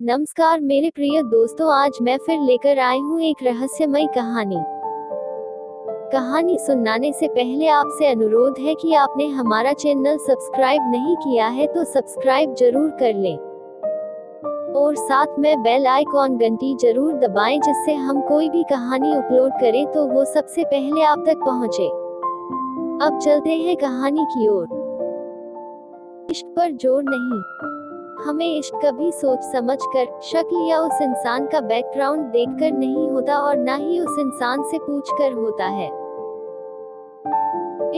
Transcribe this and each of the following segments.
नमस्कार मेरे प्रिय दोस्तों, आज मैं फिर लेकर आई हूँ एक रहस्यमय कहानी। कहानी सुनाने से पहले आपसे अनुरोध है कि आपने हमारा चैनल सब्सक्राइब नहीं किया है तो सब्सक्राइब जरूर कर लें और साथ में बेल आइकॉन घंटी जरूर दबाएं, जिससे हम कोई भी कहानी अपलोड करें तो वो सबसे पहले आप तक पहुँचे। अब चलते हैं कहानी की ओर। इश्क पर जोर नहीं। हमें इश्क कभी सोच समझकर, शक्ल या उस इंसान का बैकग्राउंड देखकर नहीं होता और ना ही उस इंसान से पूछकर होता है।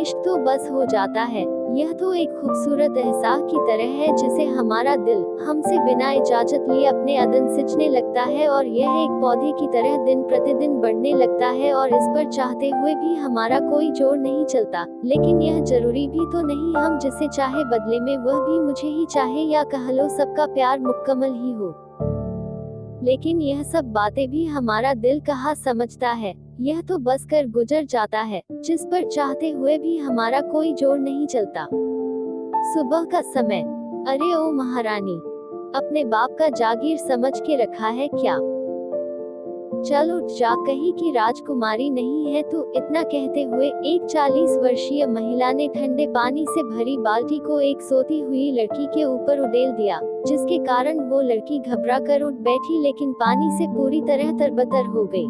इश्क तो बस हो जाता है। यह तो एक खूबसूरत एहसास की तरह है जिसे हमारा दिल हमसे बिना इजाजत लिए अपने अदन सिंचने लगता है, और यह एक पौधे की तरह दिन प्रतिदिन बढ़ने लगता है और इस पर चाहते हुए भी हमारा कोई जोर नहीं चलता। लेकिन यह जरूरी भी तो नहीं हम जिसे चाहे बदले में वह भी मुझे ही चाहे, या कह लो सबका प्यार मुकम्मल ही हो। लेकिन यह सब बातें भी हमारा दिल कहाँ समझता है। यह तो बस कर गुजर जाता है, जिस पर चाहते हुए भी हमारा कोई जोर नहीं चलता। सुबह का समय। अरे ओ महारानी, अपने बाप का जागीर समझ के रखा है क्या? चल उठ जा, कहीं की राजकुमारी नहीं है तू। इतना कहते हुए एक 40 वर्षीय महिला ने ठंडे पानी से भरी बाल्टी को एक सोती हुई लड़की के ऊपर उड़ेल दिया, जिसके कारण वो लड़की घबरा कर उठ बैठी, लेकिन पानी से पूरी तरह तरबतर हो गई।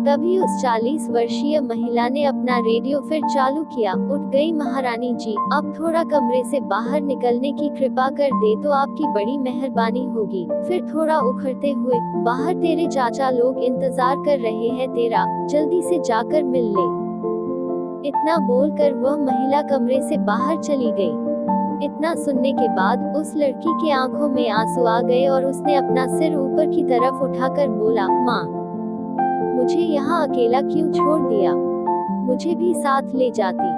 तभी उस 40 वर्षीय महिला ने अपना रेडियो फिर चालू किया। उठ गई महारानी जी, अब थोड़ा कमरे से बाहर निकलने की कृपा कर दे तो आपकी बड़ी मेहरबानी होगी। फिर थोड़ा उखड़ते हुए, बाहर तेरे चाचा लोग इंतजार कर रहे हैं तेरा, जल्दी से जाकर मिल ले। इतना बोलकर वह महिला कमरे से बाहर चली गई। इतना सुनने के बाद उस लड़की की आंखों में आंसू आ गए और उसने अपना सिर ऊपर की तरफ उठाकर बोला, माँ, मुझे यहाँ अकेला क्यों छोड़ दिया? मुझे भी साथ ले जाती।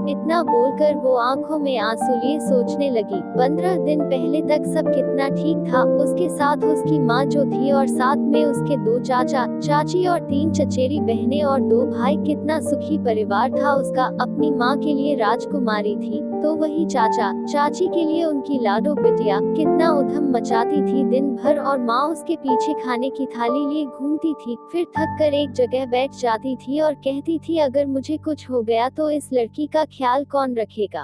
इतना बोलकर वो आंखों में आंसू लिए सोचने लगी, 15 दिन पहले तक सब कितना ठीक था। उसके साथ उसकी माँ जो थी और साथ में उसके 2 चाचा चाची और 3 चचेरी बहनें और 2 भाई। कितना सुखी परिवार था उसका। अपनी माँ के लिए राजकुमारी थी तो वही चाचा चाची के लिए उनकी लाडो बिटिया। कितना उधम मचाती थी दिन भर, और माँ उसके पीछे खाने की थाली लिए घूमती थी। फिर थक कर एक जगह बैठ जाती थी और कहती थी, अगर मुझे कुछ हो गया तो इस लड़की का ख्याल कौन रखेगा?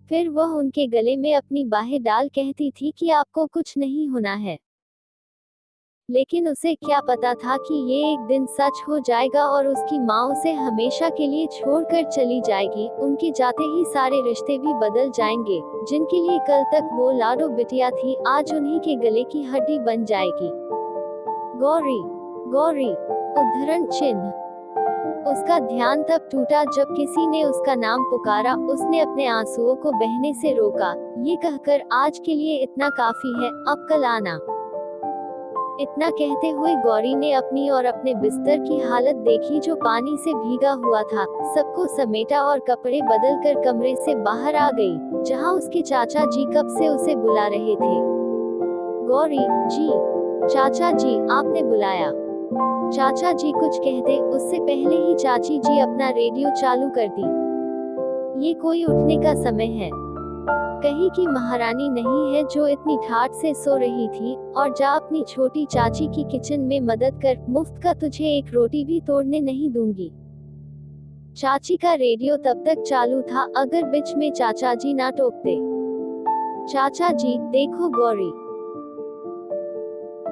फिर वह उनके गले में अपनी बाहें डाल कहती थी कि आपको कुछ नहीं होना है। लेकिन उसे क्या पता था कि ये एक दिन सच हो जाएगा और उसकी माँ उसे हमेशा के लिए छोड़कर चली जाएगी। उनके जाते ही सारे रिश्ते भी बदल जाएंगे, जिनके लिए कल तक वो लाडो बिटिया थी, आज उन्हीं के गले की हड्डी बन जाएगी। गौरी, गौरी, उद्धरण चिन्ह। उसका ध्यान तब टूटा जब किसी ने उसका नाम पुकारा। उसने अपने आंसुओं को बहने से रोका, ये कहकर, आज के लिए इतना काफी है, अब कल आना। इतना कहते हुए गौरी ने अपनी और अपने बिस्तर की हालत देखी, जो पानी से भीगा हुआ था। सबको समेटा और कपड़े बदलकर कमरे से बाहर आ गई, जहां उसके चाचा जी कब से उसे बुला रहे थे। गौरी जी, चाचा जी, आपने बुलाया? चाचा जी कुछ कहते उससे पहले ही चाची जी अपना रेडियो चालू कर दी। ये कोई उठने का समय है? कहीं की महारानी नहीं है जो इतनी ठाठ से सो रही थी। और जा अपनी छोटी चाची की किचन में मदद कर, मुफ्त का तुझे एक रोटी भी तोड़ने नहीं दूंगी। चाची का रेडियो तब तक चालू था, अगर बीच में चाचा जी ना टोकते। चाचा जी, देखो गौरी,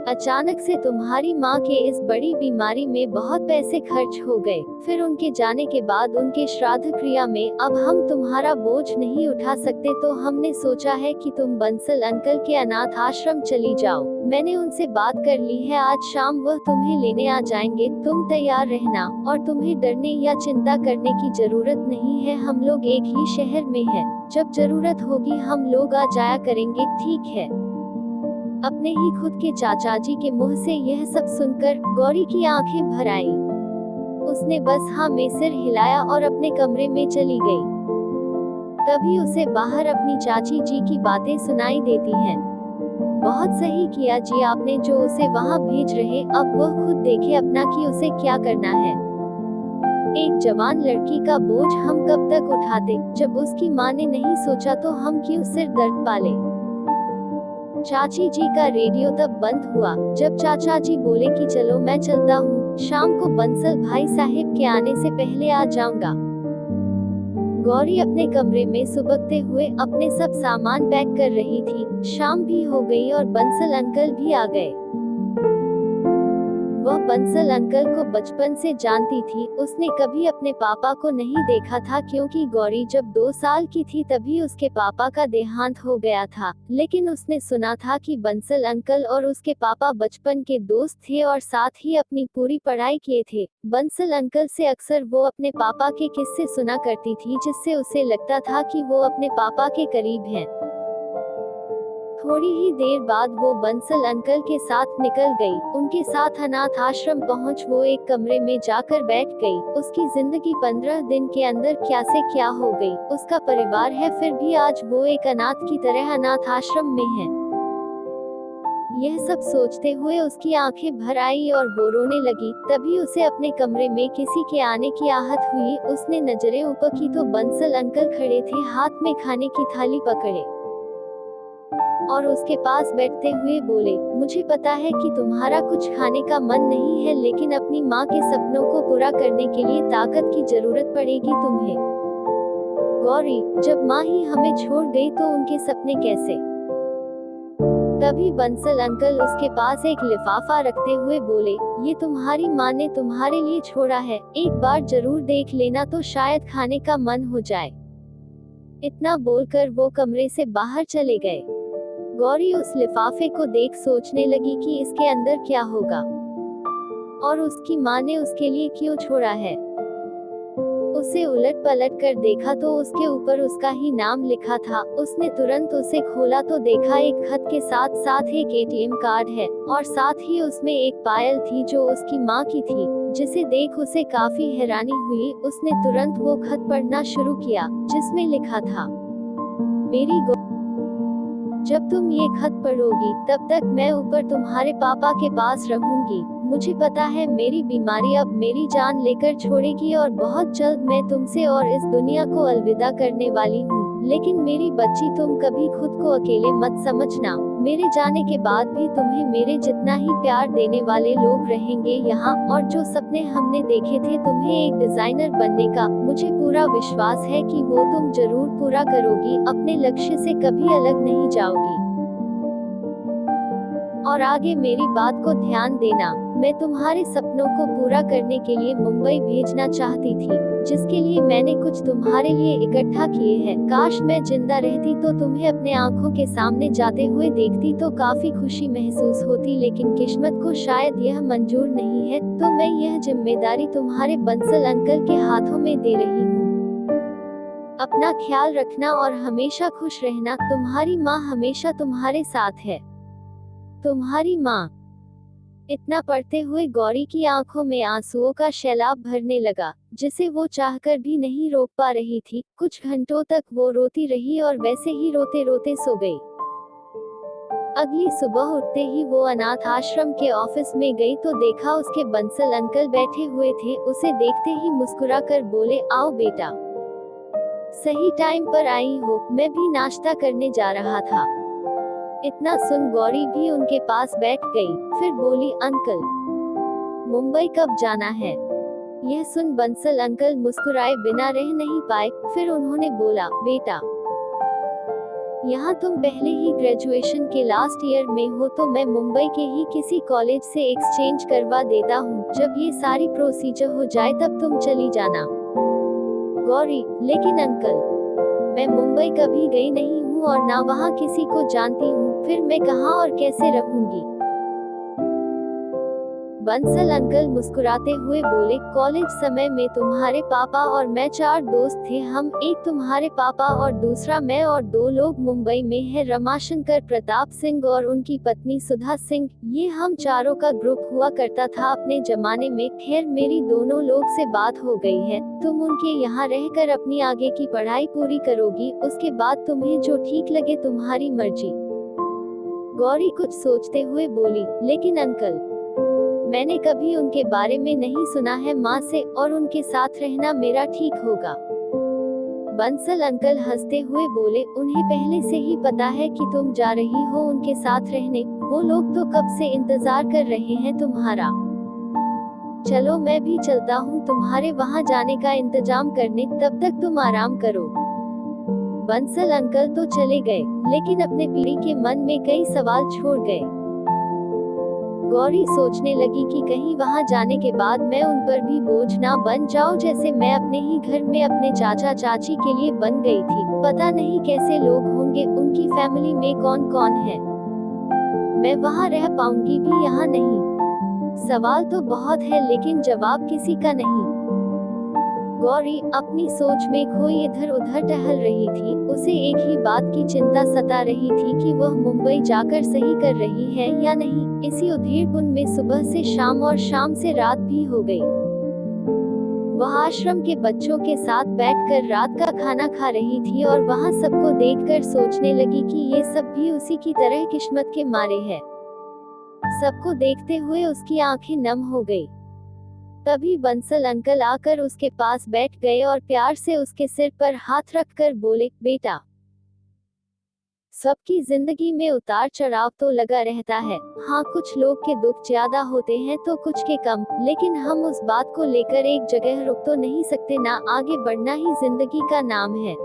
अचानक से तुम्हारी माँ के इस बड़ी बीमारी में बहुत पैसे खर्च हो गए। फिर उनके जाने के बाद उनके श्राद्ध क्रिया में अब हम तुम्हारा बोझ नहीं उठा सकते, तो हमने सोचा है कि तुम बंसल अंकल के अनाथ आश्रम चली जाओ। मैंने उनसे बात कर ली है, आज शाम वह तुम्हें लेने आ जाएंगे। तुम तैयार रहना, और तुम्हें डरने या चिंता करने की जरूरत नहीं है। हम लोग एक ही शहर में हैं, जब जरूरत होगी हम लोग आ जाया करेंगे, ठीक है? अपने ही खुद के चाचा जी के मुंह से यह सब सुनकर गौरी की आंखें भर आईं। उसने बस हाँ में सिर हिलाया और अपने कमरे में चली गई। तभी उसे बाहर अपनी चाची जी की बातें सुनाई देती हैं। बहुत सही किया जी आपने जो उसे वहाँ भेज रहे, अब वह खुद देखे अपना कि उसे क्या करना है। एक जवान लड़की का बोझ हम कब तक उठाते, जब उसकी माँ ने नहीं सोचा तो हम क्यों सिर दर्द पाले। चाची जी का रेडियो तब बंद हुआ जब चाचा जी बोले कि चलो मैं चलता हूँ, शाम को बंसल भाई साहब के आने से पहले आ जाऊंगा। गौरी अपने कमरे में सुबकते हुए अपने सब सामान पैक कर रही थी। शाम भी हो गई और बंसल अंकल भी आ गए। वह बंसल अंकल को बचपन से जानती थी। उसने कभी अपने पापा को नहीं देखा था क्योंकि गौरी जब 2 साल की थी तभी उसके पापा का देहांत हो गया था, लेकिन उसने सुना था कि बंसल अंकल और उसके पापा बचपन के दोस्त थे और साथ ही अपनी पूरी पढ़ाई किए थे। बंसल अंकल से अक्सर वो अपने पापा के किस्से सुना करती थी जिससे उसे लगता था कि वो अपने पापा के करीब हैं। थोड़ी ही देर बाद वो बंसल अंकल के साथ निकल गई। उनके साथ अनाथ आश्रम पहुंच वो एक कमरे में जाकर बैठ गई। उसकी जिंदगी 15 दिन के अंदर क्या से क्या हो गई। उसका परिवार है, फिर भी आज वो एक अनाथ की तरह अनाथ आश्रम में है। यह सब सोचते हुए उसकी आंखें भर आई और वो रोने लगी। तभी उसे अपने कमरे में किसी के आने की आहट हुई। उसने नजरें ऊपर की तो बंसल अंकल खड़े थे, हाथ में खाने की थाली पकड़े और उसके पास बैठते हुए बोले, मुझे पता है कि तुम्हारा कुछ खाने का मन नहीं है, लेकिन अपनी माँ के सपनों को पूरा करने के लिए ताकत की जरूरत पड़ेगी तुम्हें। गौरी, जब माँ ही हमें छोड़ गई तो उनके सपने कैसे। तभी बंसल अंकल उसके पास एक लिफाफा रखते हुए बोले, ये तुम्हारी माँ ने तुम्हारे लिए छोड़ा है, एक बार जरूर देख लेना तो शायद खाने का मन हो जाए। इतना बोलकर वो कमरे से बाहर चले गए। गौरी उस लिफाफे को देख सोचने लगी कि इसके अंदर क्या होगा और उसकी माँ ने उसके लिए क्यों छोड़ा है। उसे उलट पलट कर देखा तो उसके ऊपर उसका ही नाम लिखा था। उसने तुरंत उसे खोला तो देखा एक खत के साथ साथ एक एटीएम कार्ड है और साथ ही उसमें एक पायल थी जो उसकी माँ की थी, जिसे देख उसे काफी हैरानी हुई। उसने तुरंत वो खत पढ़ना शुरू किया जिसमें लिखा था, मेरी जब तुम ये खत पढ़ोगी तब तक मैं ऊपर तुम्हारे पापा के पास रहूंगी। मुझे पता है मेरी बीमारी अब मेरी जान लेकर छोड़ेगी और बहुत जल्द मैं तुमसे और इस दुनिया को अलविदा करने वाली हूँ, लेकिन मेरी बच्ची तुम कभी खुद को अकेले मत समझना। मेरे जाने के बाद भी तुम्हें मेरे जितना ही प्यार देने वाले लोग रहेंगे यहाँ, और जो सपने हमने देखे थे तुम्हें एक डिजाइनर बनने का, मुझे पूरा विश्वास है कि वो तुम जरूर पूरा करोगी। अपने लक्ष्य से कभी अलग नहीं जाओगी। और आगे मेरी बात को ध्यान देना, मैं तुम्हारे सपनों को पूरा करने के लिए मुंबई भेजना चाहती थी, जिसके लिए मैंने कुछ तुम्हारे लिए इकट्ठा किए हैं। काश मैं जिंदा रहती तो तुम्हें अपने आंखों के सामने जाते हुए देखती तो काफी खुशी महसूस होती, लेकिन किस्मत को शायद यह मंजूर नहीं है, तो मैं यह जिम्मेदारी तुम्हारे बंसल अंकल के हाथों में दे रही हूँ। अपना ख्याल रखना और हमेशा खुश रहना। तुम्हारी माँ हमेशा तुम्हारे साथ है। तुम्हारी माँ। इतना पढ़ते हुए गौरी की आंखों में आंसुओं का सैलाब भरने लगा, जिसे वो चाहकर भी नहीं रोक पा रही थी। कुछ घंटों तक वो रोती रही और वैसे ही रोते रोते सो गई। अगली सुबह उठते ही वो अनाथ आश्रम के ऑफिस में गई तो देखा उसके बंसल अंकल बैठे हुए थे। उसे देखते ही मुस्कुराकर बोले, आओ बेटा, सही टाइम पर आई हो, मैं भी नाश्ता करने जा रहा था। इतना सुन गौरी भी उनके पास बैठ गई, फिर बोली, अंकल, मुंबई कब जाना है। यह सुन बंसल अंकल मुस्कुराए बिना रह नहीं पाए। फिर उन्होंने बोला, बेटा, यहाँ तुम पहले ही ग्रेजुएशन के लास्ट ईयर में हो तो मैं मुंबई के ही किसी कॉलेज से एक्सचेंज करवा देता हूँ। जब ये सारी प्रोसीजर हो जाए तब तुम चली जाना। गौरी, लेकिन अंकल, मैं मुंबई कभी गई नहीं हूँ और ना वहाँ किसी को जानती हूँ, फिर मैं कहाँ और कैसे रहूंगी। बंसल अंकल मुस्कुराते हुए बोले, कॉलेज समय में तुम्हारे पापा और मैं 4 दोस्त थे। हम, एक तुम्हारे पापा और दूसरा मैं, और 2 लोग मुंबई में है, रमाशंकर प्रताप सिंह और उनकी पत्नी सुधा सिंह। ये हम चारों का ग्रुप हुआ करता था अपने जमाने में। खैर, मेरी दोनों लोग से बात हो गई है। तुम उनके यहाँ रहकर अपनी आगे की पढ़ाई पूरी करोगी, उसके बाद तुम्हें जो ठीक लगे तुम्हारी मर्जी। गौरी कुछ सोचते हुए बोली, लेकिन अंकल, मैंने कभी उनके बारे में नहीं सुना है माँ से, और उनके साथ रहना मेरा ठीक होगा। बंसल अंकल हंसते हुए बोले, उन्हें पहले से ही पता है कि तुम जा रही हो उनके साथ रहने, वो लोग तो कब से इंतजार कर रहे हैं तुम्हारा। चलो मैं भी चलता हूँ तुम्हारे वहाँ जाने का इंतजाम करने, तब तक तुम आराम करो। बंसल अंकल तो चले गए, लेकिन अपने पीढ़ी के मन में कई सवाल छोड़ गए। गौरी सोचने लगी कि कहीं वहां जाने के बाद मैं उन पर भी बोझ ना बन जाऊं, जैसे मैं अपने ही घर में अपने चाचा चाची के लिए बन गई थी। पता नहीं कैसे लोग होंगे, उनकी फैमिली में कौन कौन है, मैं वहां रह पाऊंगी भी यहाँ नहीं। सवाल तो बहुत है, लेकिन जवाब किसी का नहीं। गौरी अपनी सोच में खोई इधर उधर टहल रही थी। उसे एक ही बात की चिंता सता रही थी कि वह मुंबई जाकर सही कर रही है या नहीं। इसी उधेड़बुन में सुबह से शाम और शाम से रात भी हो गई। वह आश्रम के बच्चों के साथ बैठकर रात का खाना खा रही थी और वहां सबको देखकर सोचने लगी कि ये सब भी उसी की तरह किस्मत के मारे हैं। सबको देखते हुए उसकी आंखें नम हो गई। तभी बंसल अंकल आकर उसके पास बैठ गए और प्यार से उसके सिर पर हाथ रखकर बोले, बेटा, सबकी जिंदगी में उतार चढ़ाव तो लगा रहता है। हाँ, कुछ लोग के दुख ज्यादा होते हैं तो कुछ के कम, लेकिन हम उस बात को लेकर एक जगह रुक तो नहीं सकते ना। आगे बढ़ना ही जिंदगी का नाम है।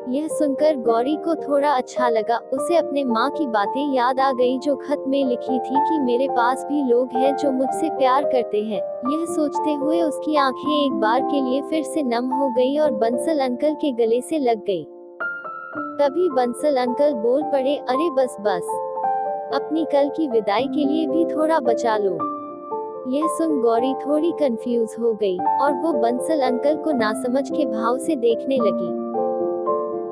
यह सुनकर गौरी को थोड़ा अच्छा लगा। उसे अपने माँ की बातें याद आ गई जो खत में लिखी थी कि मेरे पास भी लोग हैं जो मुझसे प्यार करते हैं। यह सोचते हुए उसकी आंखें एक बार के लिए फिर से नम हो गई और बंसल अंकल के गले से लग गई। तभी बंसल अंकल बोल पड़े, अरे बस बस, अपनी कल की विदाई के लिए भी थोड़ा बचा लो। यह सुन गौरी थोड़ी कंफ्यूज हो गई और वो बंसल अंकल को नासमझ के भाव से देखने लगी।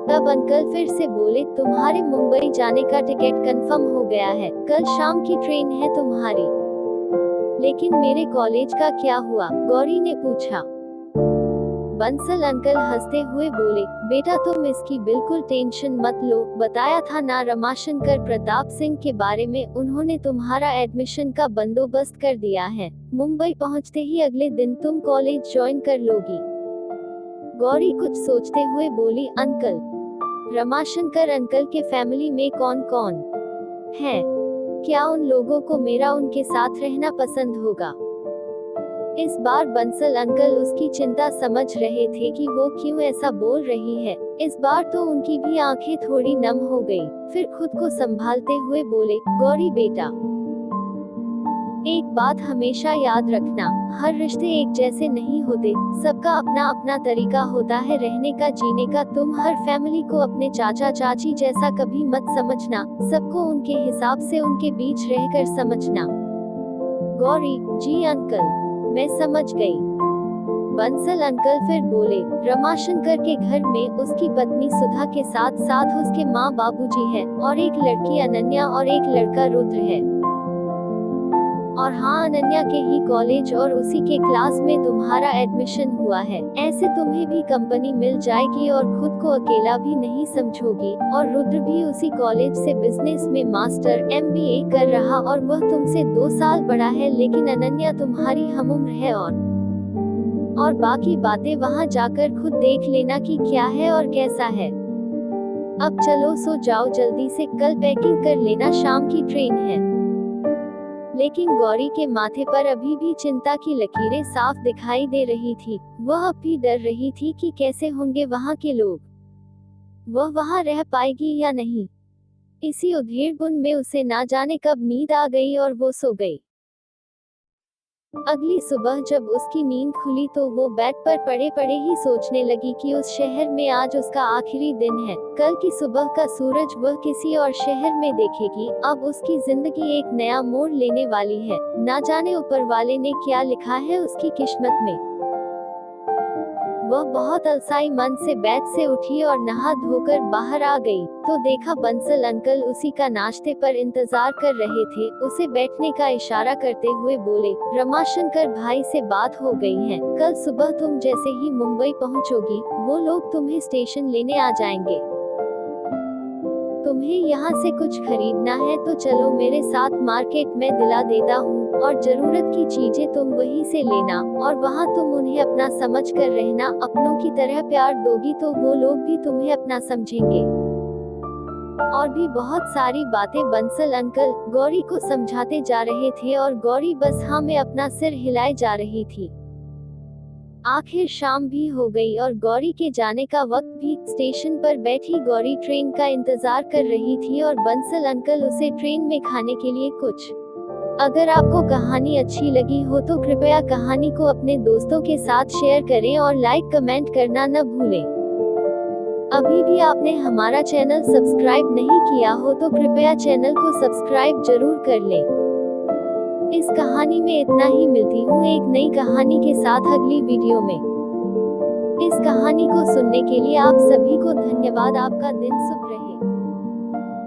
तब अंकल फिर से बोले, तुम्हारे मुंबई जाने का टिकट कंफर्म हो गया है, कल शाम की ट्रेन है तुम्हारी। लेकिन मेरे कॉलेज का क्या हुआ? गौरी ने पूछा। बंसल अंकल हंसते हुए बोले, बेटा तुम इसकी बिल्कुल टेंशन मत लो, बताया था ना रमाशंकर प्रताप सिंह के बारे में, उन्होंने तुम्हारा एडमिशन का बंदोबस्त कर दिया है। मुंबई पहुंचते ही अगले दिन तुम कॉलेज ज्वाइन कर लोगी। गौरी कुछ सोचते हुए बोली, अंकल, रमाशंकर अंकल के फैमिली में कौन कौन है? क्या उन लोगों को मेरा उनके साथ रहना पसंद होगा? इस बार बंसल अंकल उसकी चिंता समझ रहे थे कि वो क्यों ऐसा बोल रही है। इस बार तो उनकी भी आंखें थोड़ी नम हो गई। फिर खुद को संभालते हुए बोले, गौरी बेटा, एक बात हमेशा याद रखना, हर रिश्ते एक जैसे नहीं होते, सबका अपना अपना तरीका होता है रहने का, जीने का। तुम हर फैमिली को अपने चाचा चाची जैसा कभी मत समझना, सबको उनके हिसाब से उनके बीच रहकर समझना। गौरी, जी अंकल, मैं समझ गई। बंसल अंकल फिर बोले, रमाशंकर के घर में उसकी पत्नी सुधा के साथ साथ उसके माँ बाबूजी है, और एक लड़की अनन्या और एक लड़का रुद्र है। और हाँ, अनन्या के ही कॉलेज और उसी के क्लास में तुम्हारा एडमिशन हुआ है। ऐसे तुम्हें भी कंपनी मिल जाएगी और खुद को अकेला भी नहीं समझोगी। और रुद्र भी उसी कॉलेज से बिजनेस में मास्टर MBA कर रहा, और वह तुमसे 2 साल बड़ा है, लेकिन अनन्या तुम्हारी हमउम्र है। और बाकी बातें वहाँ जाकर खुद देख लेना कि क्या है और कैसा है। अब चलो सो जाओ जल्दी से, कल पैकिंग कर लेना, शाम की ट्रेन है। लेकिन गौरी के माथे पर अभी भी चिंता की लकीरें साफ दिखाई दे रही थी। वह अब भी डर रही थी कि कैसे होंगे वहाँ के लोग, वह वहाँ रह पाएगी या नहीं। इसी उधेड़बुन में उसे ना जाने कब नींद आ गई और वो सो गई। अगली सुबह जब उसकी नींद खुली तो वो बेड पर पड़े पड़े ही सोचने लगी कि उस शहर में आज उसका आखिरी दिन है। कल की सुबह का सूरज वह किसी और शहर में देखेगी। अब उसकी जिंदगी एक नया मोड़ लेने वाली है। ना जाने ऊपर वाले ने क्या लिखा है उसकी किस्मत में। वह बहुत अलसाई मन से बेड से उठी और नहा धोकर बाहर आ गई, तो देखा बंसल अंकल उसी का नाश्ते पर इंतजार कर रहे थे। उसे बैठने का इशारा करते हुए बोले, रमाशंकर भाई से बात हो गई है, कल सुबह तुम जैसे ही मुंबई पहुंचोगी, वो लोग तुम्हें स्टेशन लेने आ जाएंगे। तुम्हें यहाँ से कुछ खरीदना है तो चलो मेरे साथ, मार्केट में दिला देता हूँ। और जरूरत की चीजें तुम वहीं से लेना, और वहाँ तुम उन्हें अपना समझ कर रहना। अपनों की तरह प्यार दोगी तो वो लोग भी तुम्हें अपना समझेंगे। और भी बहुत सारी बातें बंसल अंकल गौरी को समझाते जा रहे थे, और गौरी बस हाँ में अपना सिर हिलाए जा रही थी। आखिर शाम भी हो गई और गौरी के जाने का वक्त भी। स्टेशन पर बैठी गौरी ट्रेन का इंतजार कर रही थी, और बंसल अंकल उसे ट्रेन में खाने के लिए कुछ। अगर आपको कहानी अच्छी लगी हो तो कृपया कहानी को अपने दोस्तों के साथ शेयर करें और लाइक कमेंट करना न भूलें। अभी भी आपने हमारा चैनल सब्सक्राइब नहीं किया हो तो कृपया चैनल को सब्सक्राइब जरूर कर लें। इस कहानी में इतना ही। मिलती हूँ एक नई कहानी के साथ अगली वीडियो में। इस कहानी को सुनने के लिए आप सभी को धन्यवाद। आपका दिन शुभ रहे।